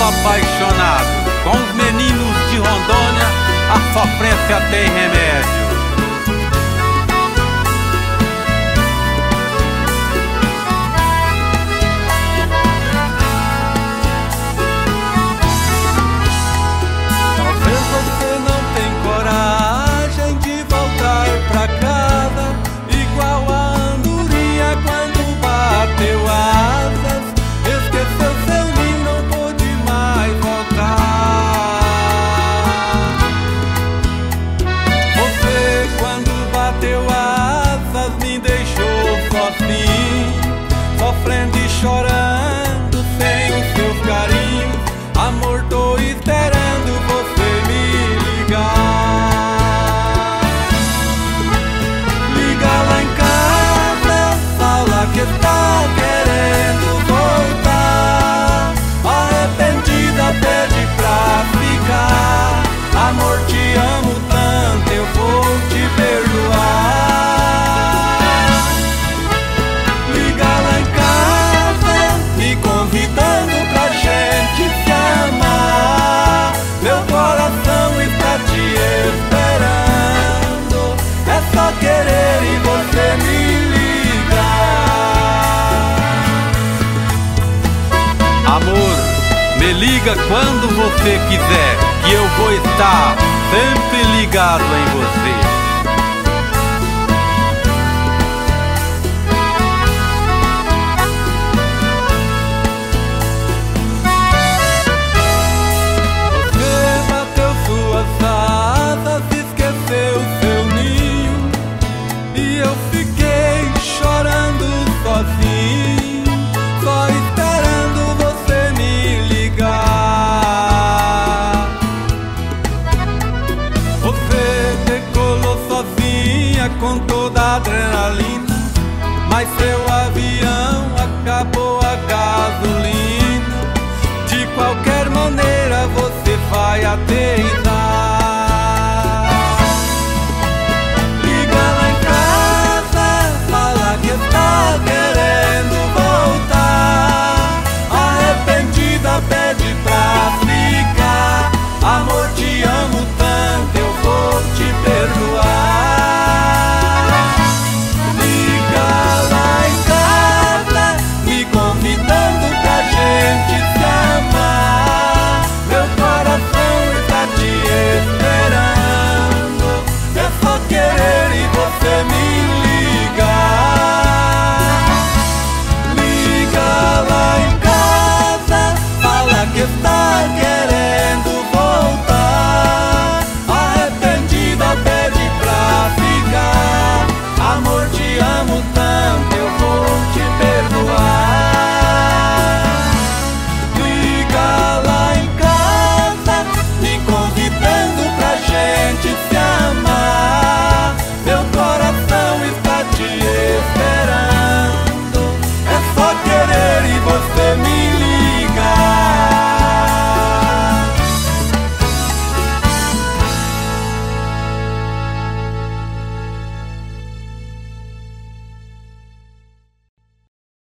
apaixonado. Com os meninos de Rondônia, a sofrência tem remédio. Talvez você não tenha coragem de voltar pra casa, igual a andorinha quando bateu asas. Esqueceu seu ninho, não pôde mais voltar. Você, quando bateu asas, me deixou sozinho, sofrendo e chorando sem os seus carinhos. Amor, tô esperando você me ligar. Liga lá em casa, fala que está querendo voltar. Arrependida, pede pra ficar. Amor, te amo tanto, eu vou te perdoar. Liga lá em casa, me convidando pra gente se amar. Meu coração está te esperando, é só querer e você me ligar. Amor, me liga quando você quiser, que eu vou estar sempre ligado em você. Você bateu suas asas, esqueceu seu ninho, e eu fiquei chorando sozinho, só esperando você me ligar. Você decolou sozinha com toda a adrenalina, mas seu avião acabou a gasolina. De qualquer maneira você vai aterrissar.